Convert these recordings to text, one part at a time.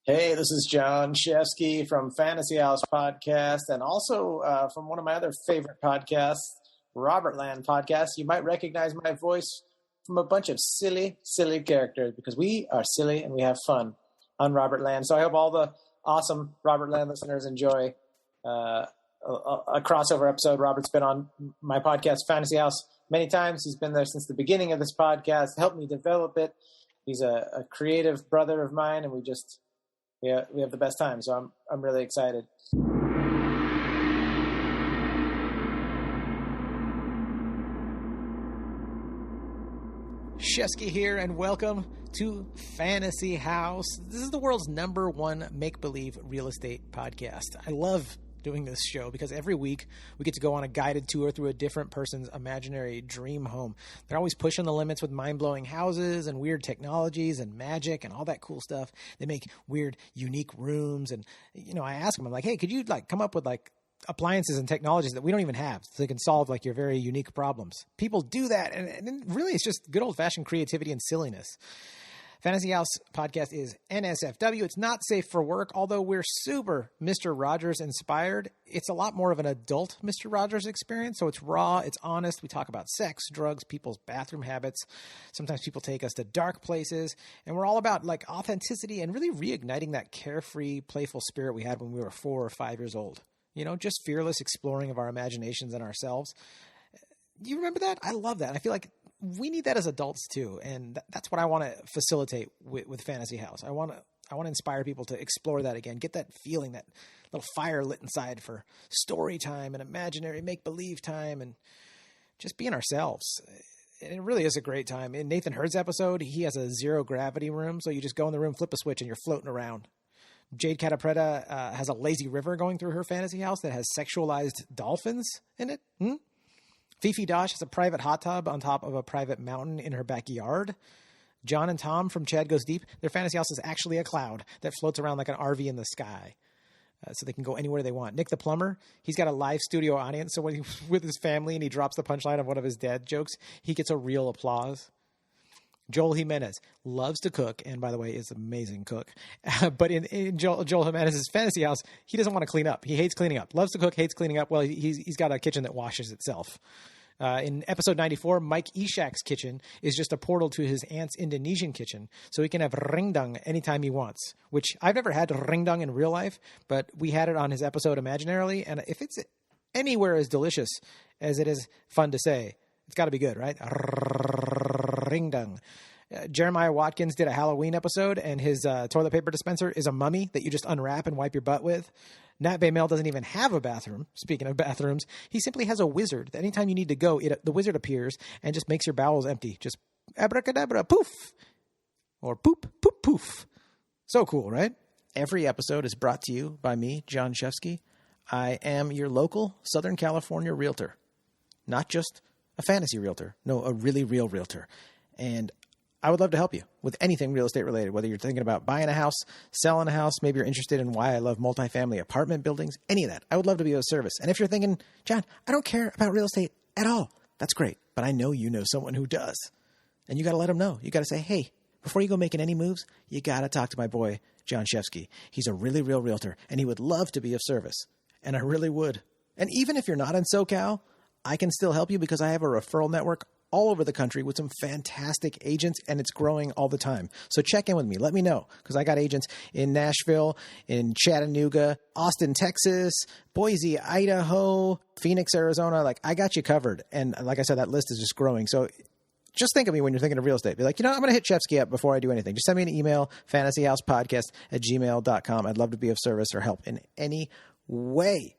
Hey, this is Jon Shefsky from Fantasy House Podcast, and also from one of my other favorite podcasts, Robertland Podcast. You might recognize my voice from a bunch of silly characters because we are silly and we have fun on Robertland. So I hope all the awesome Robertland listeners enjoy a crossover episode. Robert's been on my podcast, Fantasy House, many times. He's been there since the beginning of this podcast, helped me develop it. He's a creative brother of mine, and we have the best time. So I'm really excited. Shefsky here, and welcome to Fantasy House. This is the world's #1 make-believe real estate podcast. I love doing this show because every week we get to go on a guided tour through a different person's imaginary dream home. They're always pushing the limits with mind-blowing houses and weird technologies and magic and all that cool stuff. They make weird, unique rooms. And, I ask them, I'm like, hey, could you come up with appliances and technologies that we don't even have so they can solve your very unique problems? People do that. And really it's just good old fashioned creativity and silliness. Fantasy House Podcast is NSFW. It's not safe for work, although we're super Mr. Rogers inspired. It's a lot more of an adult Mr. Rogers experience, so it's raw, it's honest. We talk about sex, drugs, people's bathroom habits. Sometimes people take us to dark places, and we're all about authenticity and really reigniting that carefree, playful spirit we had when we were 4 or 5 years old. Just fearless exploring of our imaginations and ourselves. Do you remember that? I love that. I feel like we need that as adults too, and that's what I want to facilitate with Fantasy House. I want to inspire people to explore that again, get that feeling, that little fire lit inside for story time and imaginary make-believe time and just being ourselves. And it really is a great time. In Nathan Hurd's episode, he has a zero gravity room, so you just go in the room, flip a switch, and you're floating around. Jade Catapretta has a lazy river going through her fantasy house that has sexualized dolphins in it. Fifi Dosh has a private hot tub on top of a private mountain in her backyard. John and Tom from Chad Goes Deep, their fantasy house is actually a cloud that floats around like an RV in the sky. So they can go anywhere they want. Nick the plumber, he's got a live studio audience. So when he's with his family and he drops the punchline of one of his dad jokes, he gets a real applause. Joel Jimenez loves to cook, and by the way, is an amazing cook. But in Joel Jimenez's fantasy house, he doesn't want to clean up. He hates cleaning up. Loves to cook, hates cleaning up. Well, he's got a kitchen that washes itself. In episode 94, Mike Ishak's kitchen is just a portal to his aunt's Indonesian kitchen, so he can have ringdang anytime he wants, which I've never had ringdang in real life, but we had it on his episode imaginarily, and if it's anywhere as delicious as it is fun to say, it's got to be good, right? Ringdang. Jeremiah Watkins did a Halloween episode, and his toilet paper dispenser is a mummy that you just unwrap and wipe your butt with. Nat Baymel doesn't even have a bathroom. Speaking of bathrooms, he simply has a wizard. Anytime you need to go, the wizard appears and just makes your bowels empty. Just abracadabra, poof. Or poop, poop, poof. So cool, right? Every episode is brought to you by me, Jon Shefsky. I am your local Southern California realtor. Not just a fantasy realtor. No, a really real realtor. And I would love to help you with anything real estate related, whether you're thinking about buying a house, selling a house, maybe you're interested in why I love multifamily apartment buildings, any of that. I would love to be of service. And if you're thinking, John, I don't care about real estate at all, that's great. But I know you know someone who does. And you got to let them know. You got to say, hey, before you go making any moves, you got to talk to my boy, Jon Shefsky. He's a really real realtor, and he would love to be of service. And I really would. And even if you're not in SoCal, I can still help you because I have a referral network all over the country with some fantastic agents, and it's growing all the time. So check in with me. Let me know, because I got agents in Nashville, in Chattanooga, Austin, Texas, Boise, Idaho, Phoenix, Arizona. I got you covered. And like I said, that list is just growing. So just think of me when you're thinking of real estate. Be like, I'm going to hit Shefsky up before I do anything. Just send me an email, fantasyhousepodcast@gmail.com. I'd love to be of service or help in any way.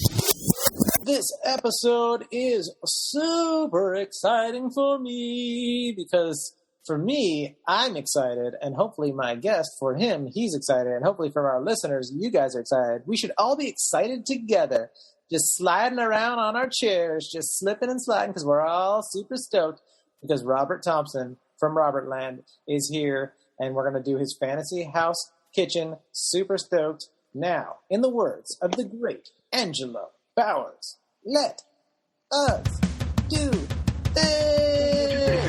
This episode is super exciting for me because for me, I'm excited, and hopefully my guest, for him, he's excited, and hopefully for our listeners, you guys are excited. We should all be excited together, just sliding around on our chairs, just slipping and sliding because we're all super stoked because Robert Thompson from Robertland is here, and we're going to do his Fantasy House Kitchen. Super stoked. Now, in the words of the great Angelo Bowers, let us do this.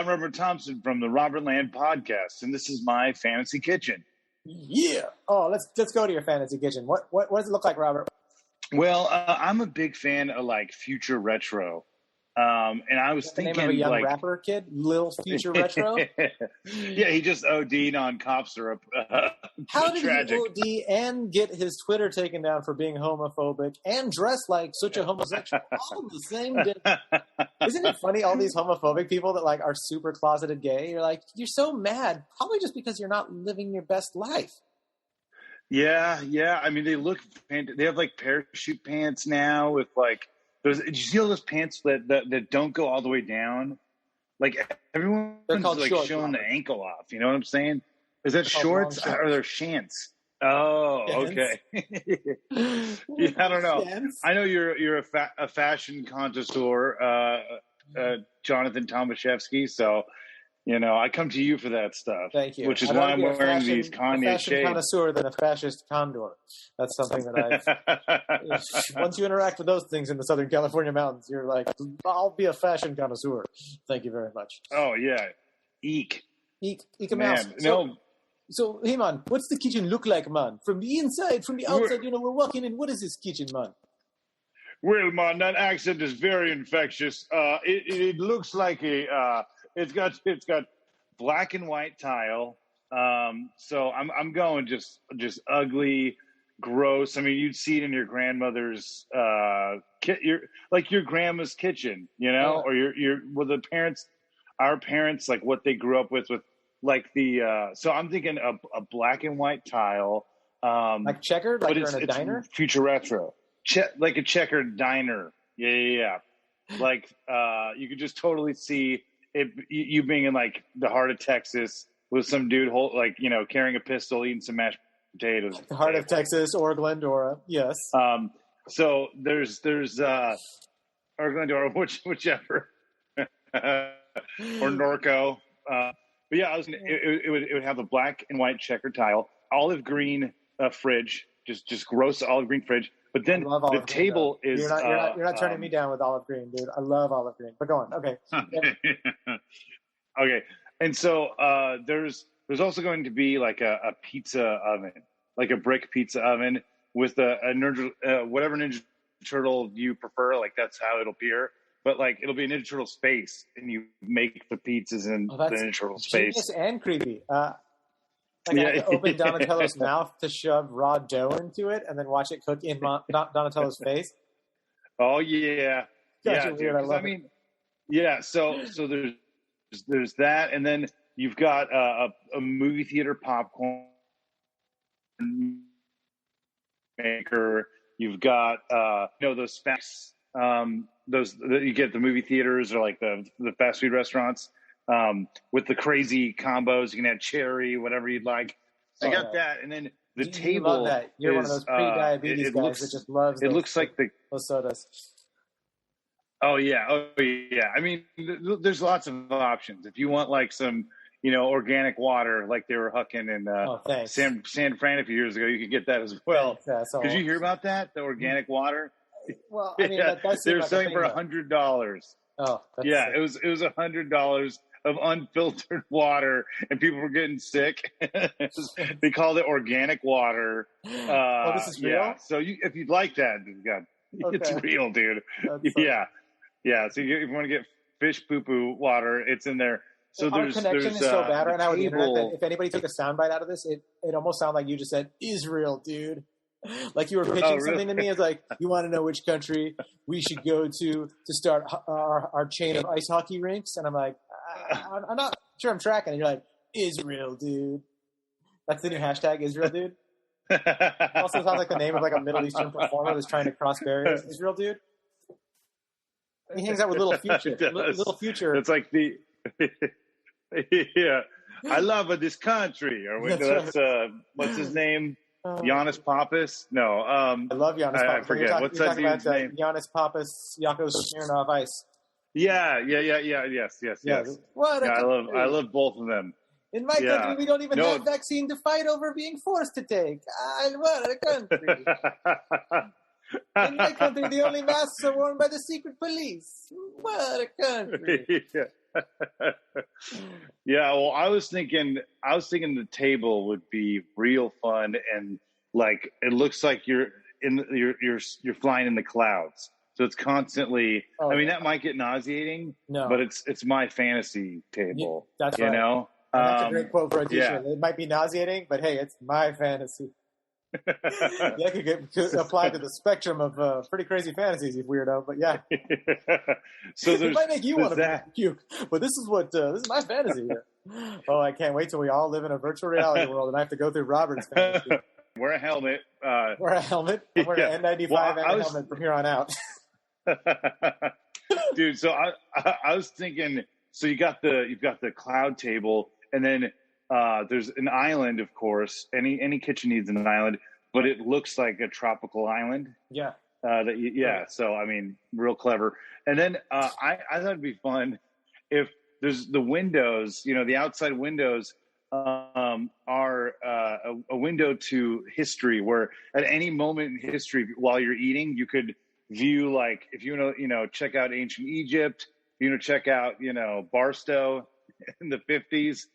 I'm Robert Thompson from the Robertland podcast, and this is my fantasy kitchen. Yeah. Oh, let's go to your fantasy kitchen. What does it look like, Robert? Well, I'm a big fan of like future retro, and I was thinking the name of a young like rapper kid, Lil Future Retro. Yeah, he just OD'd on cough syrup. How did Tragic. he OD and get his Twitter taken down for being homophobic and dress like such a homosexual all on the same day? Isn't it funny, all these homophobic people that like are super closeted gay? You're like, you're so mad, probably just because you're not living your best life. Yeah. I mean, they have like parachute pants now with like did you see all those pants that don't go all the way down? Like everyone's like shorts, showing the ankle off. You know what I'm saying? Is that shorts or they're shants? Oh, okay. Yeah, I don't know. I know you're a fashion connoisseur, Jonathan Tomaszewski. So, you know, I come to you for that stuff. Thank you. Which is why I'm wearing these Kanye shades. A fashion connoisseur than a fascist condor. That's something that once you interact with those things in the Southern California mountains, you're like, I'll be a fashion connoisseur. Thank you very much. Oh, yeah. Eek a mouse. No. So, hey, man, what's the kitchen look like, man? From the inside, from the outside, we're walking in. What is this kitchen, man? Well, man, that accent is very infectious. It looks like it's got black and white tile. So I'm going just ugly, gross. I mean, you'd see it in your grandmother's your grandma's kitchen, you know, or our parents, like what they grew up with like the. So I'm thinking a black and white tile, like checkered, like you're in a diner. Future retro, like a checkered diner. Yeah. Like you could just totally see you being in like the heart of Texas with some dude carrying a pistol, eating some mashed potatoes. The heart of Texas or Glendora, yes. So there's or Glendora, whichever, or Norco. But yeah, it would have a black and white checker tile, olive green fridge, just gross olive green fridge. But then the table is. You're not turning me down with olive green, dude. I love olive green. But go on. Okay. Okay. And so there's also going to be like a pizza oven, like a brick pizza oven with whatever Ninja Turtle you prefer. Like that's how it'll appear. But like it'll be a Ninja Turtle space, and you make the pizzas in the Ninja Turtle space. Genius and creepy. I have to open Donatello's mouth to shove raw dough into it, and then watch it cook in Donatello's face. Oh yeah, Gotcha, dude. I mean, yeah. So there's that, and then you've got a movie theater popcorn maker. You've got those specs. Those that you get at the movie theaters or like the fast food restaurants. With the crazy combos, you can add cherry, whatever you'd like. I got that, and then the table. Love that. You're one of those pre-diabetes guys that just loves. It looks like those sodas. Oh yeah. I mean, there's lots of options. If you want like some, organic water, like they were hucking in San Fran a few years ago, you could get that as well. Did you hear about that? The organic water. Well, I mean, that does seem they're like selling for $100. Oh, yeah, it was $100 of unfiltered water, and people were getting sick. They called it organic water. This is real? Yeah, so if you'd like that, it's real, dude. Yeah. So if you want to get fish poo-poo water, it's in there. So our connection is so bad right now with the internet that if anybody took a soundbite out of this, it almost sounded like you just said Israel, dude. Like you were pitching something to me. It's like, you want to know which country we should go to start our chain of ice hockey rinks? And I'm like, I'm not sure I'm tracking. And you're like, Israel, dude. That's the new hashtag, Israel, dude. Also sounds like the name of like a Middle Eastern performer that's trying to cross barriers. Israel, dude. He hangs out with Little Future. Little Future. It's like the yeah. I love this country. Or that's what's his name? Giannis Pappas? No. I love Giannis Pappas. I forget. What's that dude's name? Giannis Pappas, Yakov Smirnoff Ice. Yeah. Yes. What I love both of them. In my country, we don't even have vaccine to fight over being forced to take. What a country. In my country, the only masks are worn by the secret police. What a country. Yeah, well, I was thinking the table would be real fun, and like it looks like you're flying in the clouds, so it's constantly. Oh, I mean, yeah. that might get nauseating, No. but it's my fantasy table. That's you right. know. And that's a great quote for a t-shirt. Yeah. It might be nauseating, but hey, it's my fantasy. That could apply to the spectrum of pretty crazy fantasies, you weirdo. But yeah, So it might make you want to puke. But this is my fantasy here. Oh, I can't wait till we all live in a virtual reality world, and I have to go through Robert's fantasy. Wear a helmet. Wear a helmet. I'm wearing an N95 and a helmet from here on out. Dude, so I was thinking. So you've got the cloud table, and then there's an island, of course. Any kitchen needs an island, but it looks like a tropical island. Yeah. Right. So I mean, real clever. And then I thought it'd be fun if there's the windows. You know, the outside windows are a window to history, where at any moment in history, while you're eating, you could view, like, if you want to, check out ancient Egypt. You check out, Barstow in the 50s.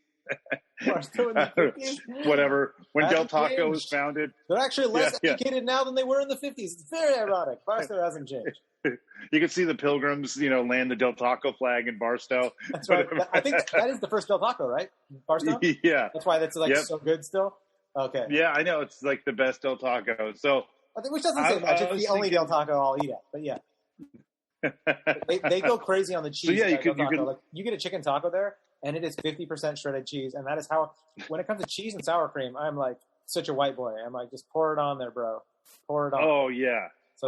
Barstow in the 50s? Whatever. When Del Taco changed. was founded. They're actually less educated now than they were in the 50s. It's very ironic. Barstow hasn't changed. You can see the pilgrims, land the Del Taco flag in Barstow. That's right. I think that is the first Del Taco, right? Barstow? Yeah. That's why that's so good still? Okay. Yeah, I know. It's like the best Del Taco. So, which doesn't say much. It's the only Del Taco I'll eat at. But yeah. they go crazy on the cheese. So yeah, you get a chicken taco there, and it is 50% shredded cheese, and that is how. When it comes to cheese and sour cream, I'm like such a white boy. I'm like, just pour it on there, bro. Pour it on. Oh yeah. So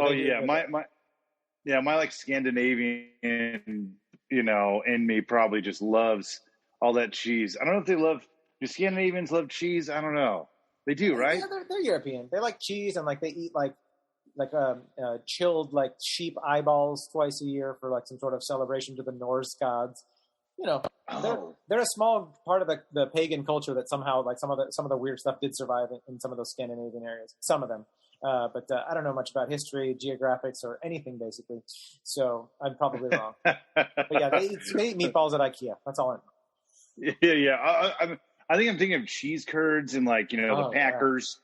My like Scandinavian, in me probably just loves all that cheese. I don't know if do Scandinavians love cheese? I don't know. They do, right? Yeah, they're European. They like cheese, and like they eat like chilled like sheep eyeballs twice a year for like some sort of celebration to the Norse gods. They're a small part of the pagan culture that somehow, like, some of the weird stuff did survive in some of those Scandinavian areas. Some of them, but I don't know much about history, geographics, or anything basically. So I'm probably wrong. But yeah, they eat meatballs at IKEA. That's all I know. Yeah. I think I'm thinking of cheese curds and, like, the Packers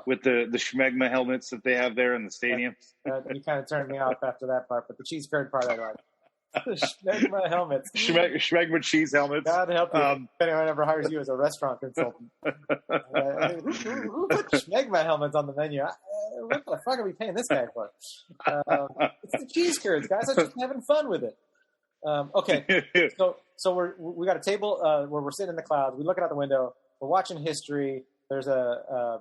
with the Schmegma helmets that they have there in the stadium. You kind of turned me off after that part, but the cheese curd part I like. Schmegma helmets. Schmegma cheese helmets. God help you if anyone ever hires you as a restaurant consultant. Who put Schmegma helmets on the menu? What the fuck are we paying this guy for? It's the cheese curds, guys. I'm just having fun with it. Okay, so we got a table where we're sitting in the clouds. We're looking out the window. We're watching history. There's all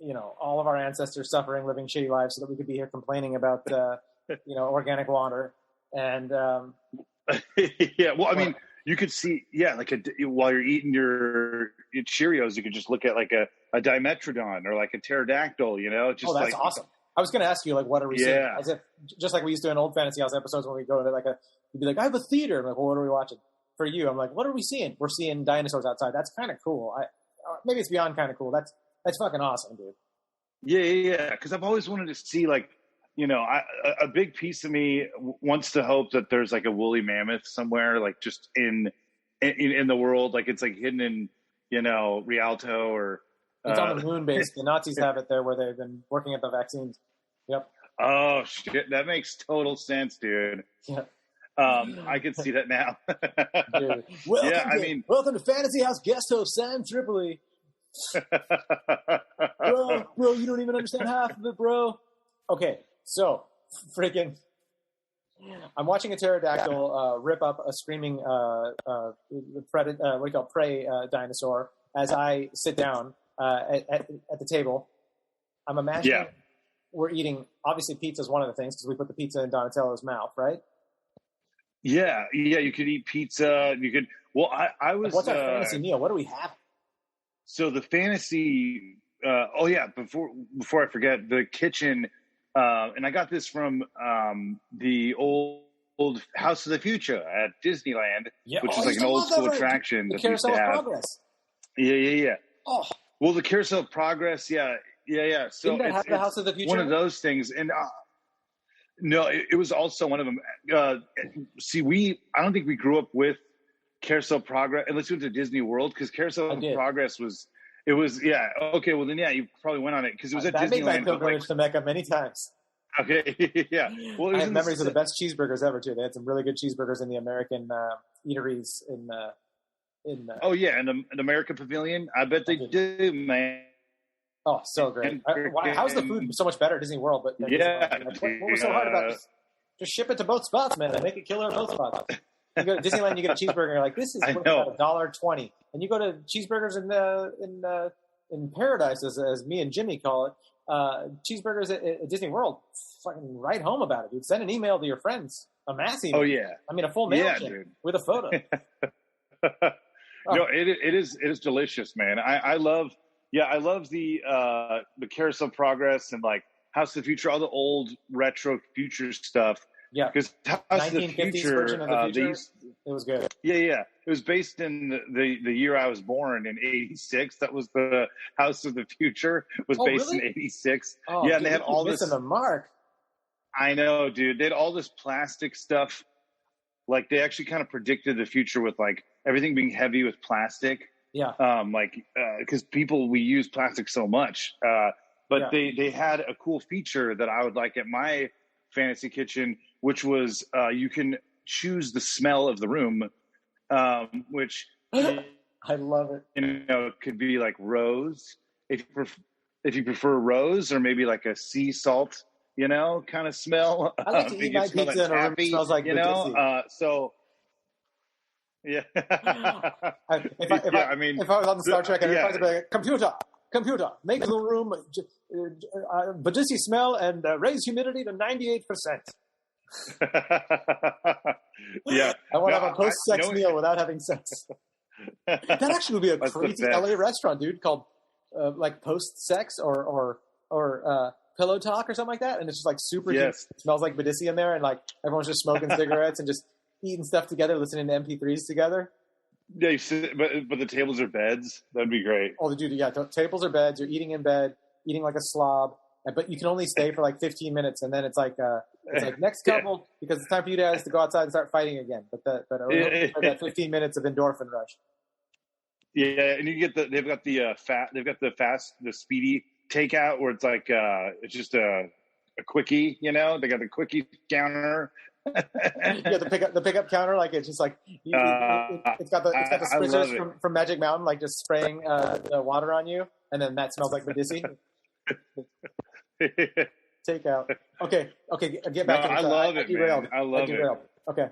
of our ancestors suffering, living shitty lives, so that we could be here complaining about organic water. And yeah, well, I mean, you could see, while you're eating your Cheerios, you could just look at like a Dimetrodon or like a pterodactyl. Just that's awesome. I was going to ask you, like, what are we seeing? As if, just like we used to in old Fantasy House episodes when we go into you'd be like, I have a theater. I'm like, well, what are we watching? For you, I'm like, what are we seeing? We're seeing dinosaurs outside. That's kind of cool. Maybe it's beyond kind of cool. That's fucking awesome, dude. Yeah. Because I've always wanted to see, like, a big piece of me wants to hope that there's like a woolly mammoth somewhere, like just in the world, like it's like hidden in, Rialto or. It's on the moon base. The Nazis have it there where they've been working at the vaccines. Yep. Oh shit, that makes total sense, dude. Yeah. I can see that now. Dude. Welcome to Fantasy House guest host Sam Tripoli. bro, you don't even understand half of it, bro. Okay, so freaking, I'm watching a pterodactyl rip up a screaming prey dinosaur as I sit down at the table. I'm imagining we're eating. Obviously, pizza is one of the things because we put the pizza in Donatello's mouth, right? Yeah. You could eat pizza. You could. Well, I was. What's our fantasy meal? What do we have? So the fantasy. Before I forget, the kitchen. And I got this from the old House of the Future at Disneyland, which is like an old school attraction. The Carousel of Progress. Yeah. Oh. Well, the Carousel of Progress, yeah. So didn't that have the House of the Future? One of those things, and No, it was also one of them. I don't think we grew up with Carousel Progress unless we went to Disney World, because Carousel Progress was. It was, yeah. Okay, well then, yeah, you probably went on it because it was at Disneyland. I made my pilgrimage to Mecca many times. Okay, yeah. Well, I have memories of the best cheeseburgers ever too. They had some really good cheeseburgers in the American eateries in. Oh yeah, and the American Pavilion. I bet they do, man. Oh, so great! How's the food so much better at Disney World? But yeah, what was so hard about it? Just ship it to both spots, man. They make it killer at both spots. You go to Disneyland, you get a cheeseburger, and you're like, this is worth about $1.20. And you go to cheeseburgers in Paradise, as me and Jimmy call it, cheeseburgers at Disney World. Fucking write home about it, dude. Send an email to your friends, a mass email. Oh yeah, I mean a full mail with a photo. No, it is delicious, man. I love the Carousel Progress and like House of the Future, all the old retro future stuff. Yeah, because House of the Future, it was good. Yeah. It was based in the year I was born in '86. That was the House of the Future. Was based in '86. Oh, yeah, dude, and they had all this. Missing the mark. I know, dude. They had all this plastic stuff. Like they actually kind of predicted the future with like everything being heavy with plastic. Yeah. Because we use plastic so much. But they had a cool feature that I would like at my fantasy kitchen, which was you can choose the smell of the room, which I love it. It could be like rose if you prefer rose, or maybe like a sea salt, kind of smell. I like to eat my pizza in a room that smells like so. Yeah. If I was on Star Trek, I'd be like, computer, make the room Badissi smell and raise humidity to 98%. Yeah. I want to have a post-sex meal without having sex. That actually would be a crazy LA restaurant, dude, called like post-sex or pillow talk or something like that. And it's just like super humid. It smells like Badissi in there, and like everyone's just smoking cigarettes and just eating stuff together, listening to MP3s together. Yeah, but the tables are beds. That'd be great. Oh, dude, yeah, tables are beds. You're eating in bed, eating like a slob, but you can only stay for like 15 minutes, and then it's like next couple, because it's time for you guys to go outside and start fighting again. But that 15 minutes of endorphin rush. Yeah, and they've got the speedy takeout where it's like it's just a quickie. They got the quickie counter. Yeah, the pickup counter, like it's just like it's got the spritzers from Magic Mountain, like just spraying the water on you, and then that smells like Badissi. Takeout. Okay, get back to I love it, man. I love it. Okay.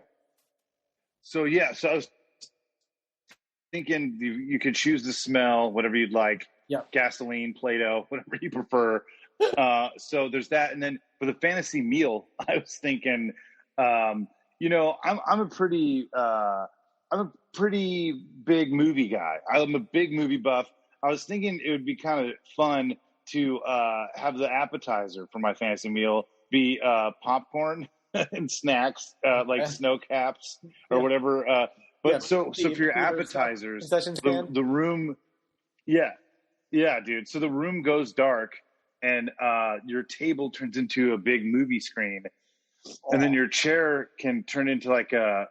So I was thinking you could choose the smell, whatever you'd like. Yeah. Gasoline, Play-Doh, whatever you prefer. So there's that, and then for the fantasy meal, I was thinking. I'm a pretty big movie guy. I'm a big movie buff. I was thinking it would be kind of fun to have the appetizer for my fantasy meal be popcorn and snacks like snow caps or whatever. So for your appetizers, the room, dude. So the room goes dark, and your table turns into a big movie screen. And then your chair can turn into like a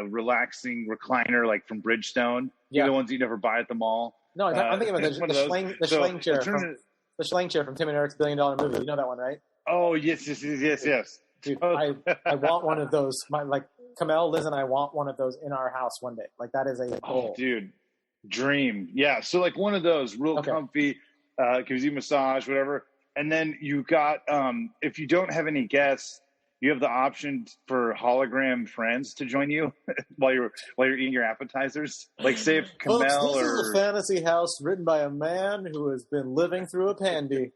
relaxing recliner, like from Bridgestone. The ones you never buy at the mall. No, I'm thinking about the Schlang chair the Schlang chair from Tim and Eric's $1 Billion Movie. You know that one, right? Oh yes. Dude, I want one of those. Kamel, Liz, and I want one of those in our house one day. Like that is a goal. Oh, dude, dream. Yeah, so like one of those, real comfy, gives you massage, whatever. And then you got, if you don't have any guests, you have the option for hologram friends to join you while you're eating your appetizers. Like say if Kamel this is a fantasy house written by a man who has been living through a pandy.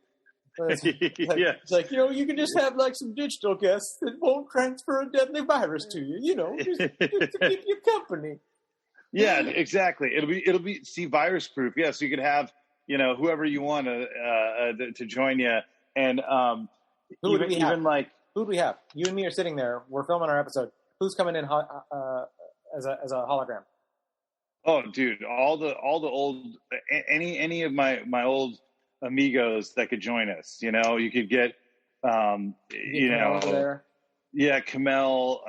It's like, you can just have like some digital guests that won't transfer a deadly virus to you. Just to keep you company. Yeah, exactly. It'll be virus proof. Yeah, so you could have. Whoever you want to join you, and who would we have? You and me are sitting there. We're filming our episode. Who's coming in as a hologram? Oh, dude, all the old any of my old amigos that could join us. You could get you know, there. Yeah, Kamel,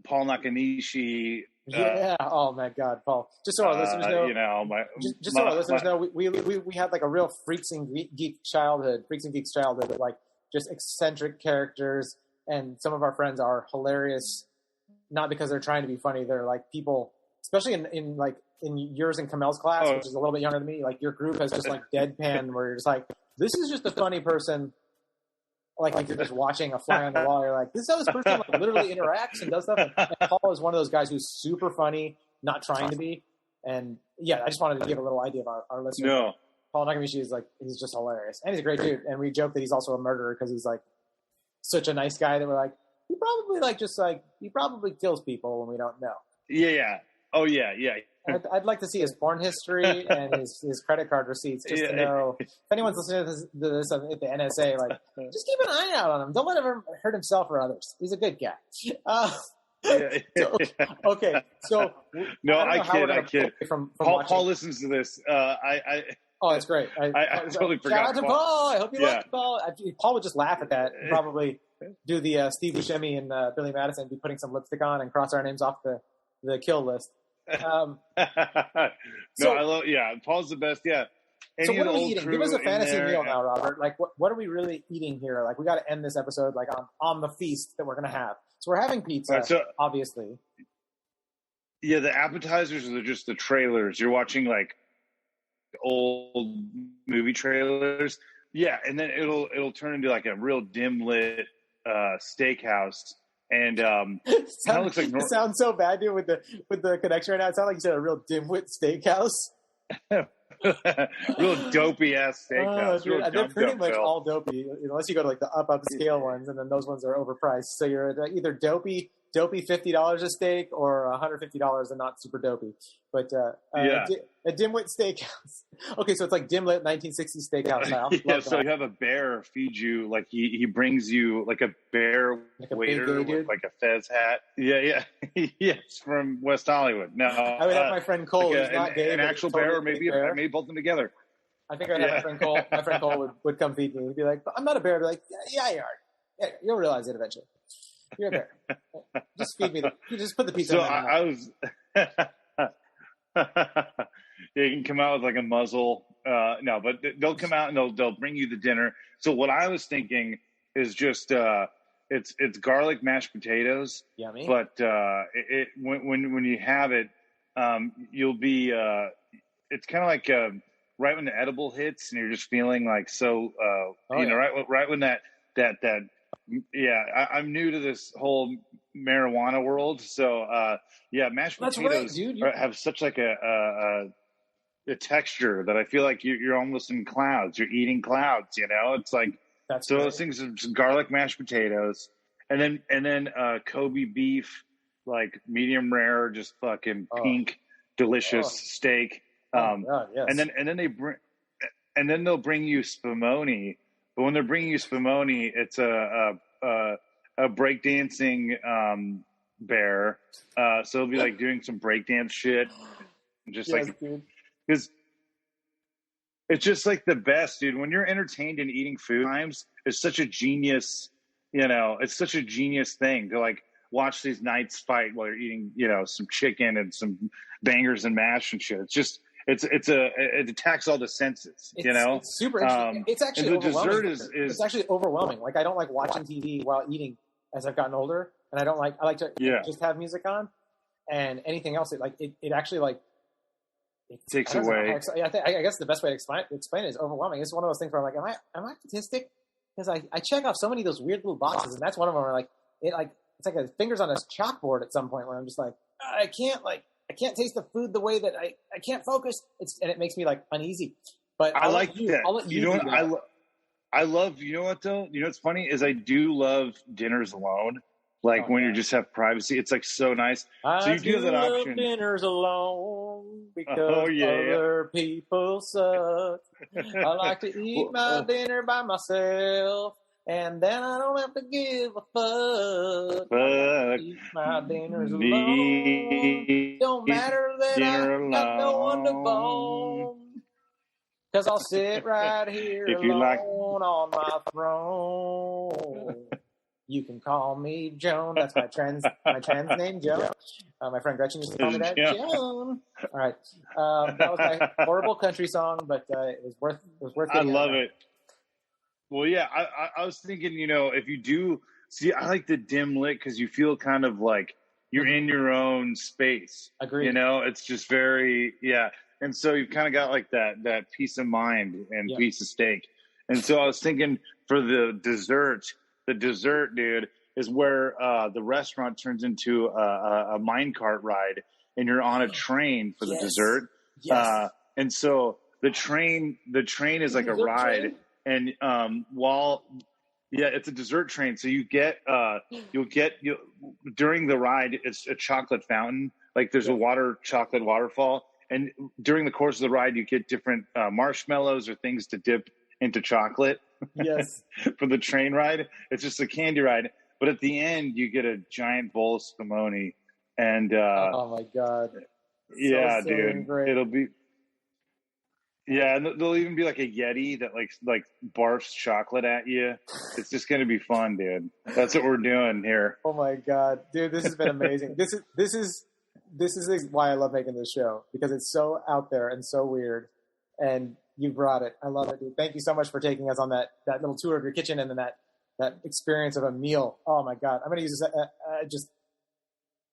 Paul Nakanishi. Yeah. Oh my God, Paul. Just so our listeners know, you know, so our listeners know, we had like a real freaks and geeks childhood with like just eccentric characters, and some of our friends are hilarious, not because they're trying to be funny. They're like people, especially in yours and Kamel's class, which is a little bit younger than me. Like your group has just like deadpan, where you're just like, this is just a funny person. Like you're just watching a fly on the wall. You're like, this is how this person like literally interacts and does stuff. And Paul is one of those guys who's super funny, not trying to be. And yeah, I just wanted to give a little idea of our listeners. No. Paul Nakamichi is like, he's just hilarious. And he's a great dude. And we joke that he's also a murderer because he's like such a nice guy that we're like, he probably kills people when we don't know. Yeah. Oh yeah. I'd like to see his porn history and his credit card receipts just to know if anyone's listening to this at the NSA, like, just keep an eye out on him. Don't let him hurt himself or others. He's a good guy. Okay, so no, I kid. From Paul listens to this. Oh, it's great. I totally forgot. Shout out to Paul. I hope you like Paul. Paul would just laugh at that and probably do the Steve Buscemi and Billy Madison, be putting some lipstick on and cross our names off the kill list. I love. Yeah, Paul's the best. Yeah. So what are we eating? Give us a fantasy meal now, Robert. Like, what are we really eating here? Like, we got to end this episode like on the feast that we're gonna have. So we're having pizza, obviously. Yeah, the appetizers are just the trailers. You're watching like old movie trailers. Yeah, and then it'll turn into like a real dim lit steakhouse. And it looks like it sounds so bad, dude, with the connection right now. It sounds like you said a real dimwit steakhouse. Real dopey ass steakhouse. They're pretty much all dopey, unless you go to like the upscale ones, and then those ones are overpriced. So you're either dopey $50 a steak, or $150 and not super dopey. But a dimwit steakhouse. Okay, so it's like dim lit 1960s steakhouse style. Yeah, so you have a bear feed you, like he brings you like a bear waiter with like a Fez hat. Yeah. Yes, from West Hollywood. No, I would have my friend Cole, who's not gay, an actual bear, or maybe maybe both of them together. I think I'd have my friend Cole. My friend Cole would come feed me. He'd be like, "I'm not a bear." I'd be like, "Yeah, you are. Yeah, you'll realize it eventually. You're a bear. Just feed me. You just put the pizza." So in I was. Yeah, you can come out with like a muzzle. No, but they'll come out and they'll bring you the dinner. So what I was thinking is just it's garlic mashed potatoes. Yummy. But when you have it, you'll be it's kind of like right when the edible hits and you're just feeling like so right when that yeah, I'm new to this whole marijuana world, so mashed potatoes have such like a texture that I feel like you're almost in clouds. You're eating clouds, It's like those things are just garlic mashed potatoes, and then Kobe beef, like medium rare, just fucking pink, delicious steak. Yes. And then they'll bring you spumoni. But when they're bringing you spumoni, it's a breakdancing bear. So it'll be like doing some breakdance shit, just because it's just like the best, dude. When you're entertained and eating food, times it's such a genius. It's such a genius thing to like watch these knights fight while you're eating, some chicken and some bangers and mash and shit. It's just. It attacks all the senses, It's super interesting. It's actually overwhelming. Dessert it's actually overwhelming. Like I don't like watching TV while eating as I've gotten older, and I like to just have music on, and anything else. It actually it takes away. I guess the best way to explain it is overwhelming. It's one of those things where I'm like, am I autistic? Because I check off so many of those weird little boxes, and that's one of them. Where it's like a fingers on a chalkboard at some point where I'm just like, I can't taste the food the way that I can't focus. And it makes me uneasy. But I like that. I'll let you do that. I love, you know what though? You know what's funny is I do love dinners alone. When you just have privacy, it's so nice. So you do have that option. I do love dinners alone because other people suck. I like to eat my dinner by myself. And then I don't have to give a fuck. Eat my dinners alone. Don't matter that I got no one to bone. 'Cause I'll sit right here If you alone on my throne. You can call me Joan. That's my trans name, Joan. My friend Gretchen used to call me that, Joan. All right, that was my horrible country song, but it was worth. I love it. Well, yeah, I was thinking, if you do see, I like the dim lit because you feel kind of like you're in your own space. Agreed. It's just very, yeah. And so you've kind of got like that peace of mind and piece of steak. And so I was thinking for the dessert, dude, is where the restaurant turns into a minecart ride, and you're on a train for the dessert. Yes. And so the train is like a ride, and it's a dessert train. So you'll get during the ride, it's a chocolate fountain. Like there's a chocolate waterfall, and during the course of the ride, you get different marshmallows or things to dip into chocolate. Yes. For the train ride. It's just a candy ride. But at the end, you get a giant bowl of spumoni. And oh my God. Yeah, so dude. Great. It'll be. Yeah, and there'll even be like a Yeti that like barfs chocolate at you. It's just gonna be fun, dude. That's what we're doing here. Oh my God, dude, this has been amazing. This is why I love making this show, because it's so out there and so weird, and you brought it. I love it, dude. Thank you so much for taking us on that little tour of your kitchen and then that experience of a meal. Oh my God, I'm gonna use this.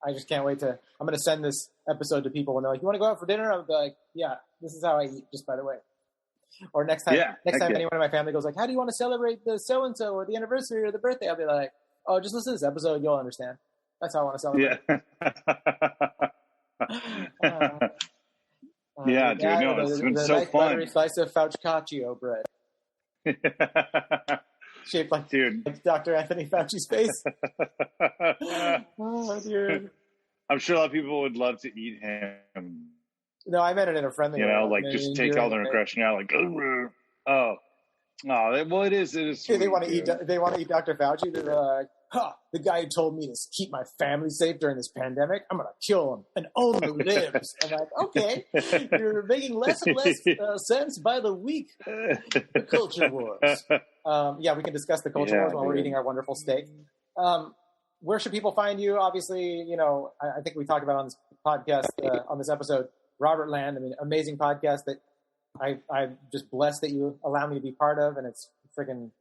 I just can't wait to. I'm gonna send this episode to people when they're like, "You want to go out for dinner?" I'll be like, "Yeah, this is how I eat." Just by the way. Or next time anyone in my family goes like, "How do you want to celebrate the so and so or the anniversary or the birthday?" I'll be like, "Oh, just listen to this episode. You'll understand. That's how I want to celebrate." Yeah. Dude, no, it's been so nice fun. Buttery slice of focaccia bread, shaped like Dr. Anthony Fauci's face. Oh, dude. I'm sure a lot of people would love to eat him. No, I meant it in a friendly way. Like just take all their aggression out. Like, well, it is. They want to eat. They want to eat Dr. Fauci. They're like, the guy who told me to keep my family safe during this pandemic, I'm gonna kill him and own who lives. I'm like, okay, you're making less and less sense by the week. The culture wars. We can discuss the culture wars while we're eating our wonderful steak. Where should people find you? Obviously, I think we talked about on this podcast, on this episode, Robertland. I mean, amazing podcast that I'm just blessed that you allow me to be part of, and it's freaking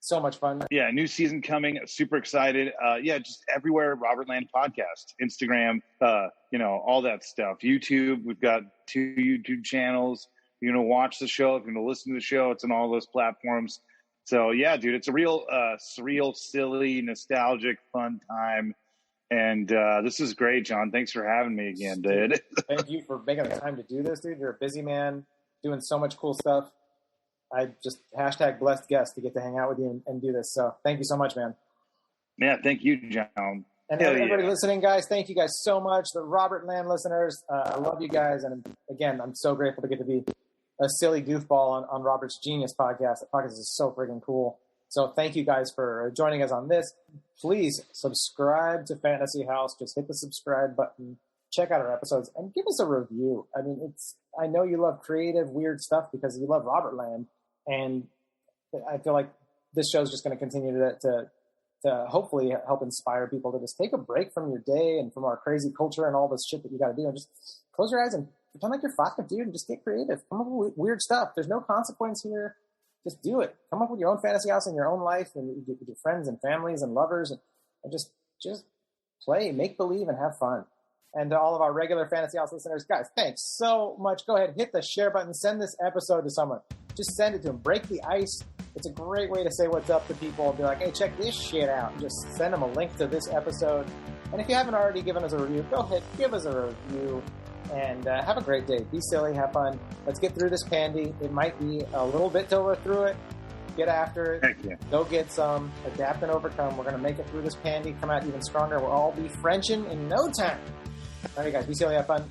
so much fun. Yeah, new season coming. Super excited. Just everywhere, Robertland podcast, Instagram, all that stuff. YouTube, we've got 2 YouTube channels. You're going to watch the show. If you're going to listen to the show, it's on all those platforms. So, yeah, dude, it's a real surreal, silly, nostalgic, fun time. And this is great, John. Thanks for having me again, dude. Thank you for making the time to do this, dude. You're a busy man doing so much cool stuff. I just #blessed guest to get to hang out with you and do this. So thank you so much, man. Yeah, thank you, John. And everybody listening, guys, thank you guys so much. The Robertland listeners, I love you guys. And again, I'm so grateful to get to be a silly goofball on Robert's Genius podcast. The podcast is so freaking cool. So thank you guys for joining us on this. Please subscribe to Fantasy House. Just hit the subscribe button. Check out our episodes and give us a review. I mean, I know you love creative, weird stuff because you love Robertland. And I feel like this show is just going to continue to hopefully help inspire people to just take a break from your day and from our crazy culture and all this shit that you got to do, and just close your eyes and pretend like you're 5, dude, and just get creative. Come up with weird stuff. There's no consequence here. Just do it. Come up with your own fantasy house in your own life and with your friends and families and lovers, and just play, make believe, and have fun. And to all of our regular Fantasy House listeners, guys, thanks so much. Go ahead, hit the share button, send this episode to someone. Just send it to them. Break the ice. It's a great way to say what's up to people and be like, hey, check this shit out. Just send them a link to this episode. And if you haven't already given us a review, go ahead, give us a review. And have a great day. Be silly, have fun. Let's get through this pandy. It might be a little bit till we're through it. Get after it. Heck yeah. Go get some. Adapt and overcome. We're going to make it through this pandy, come out even stronger. We'll all be Frenching in no time. All right, guys. Be silly, have fun.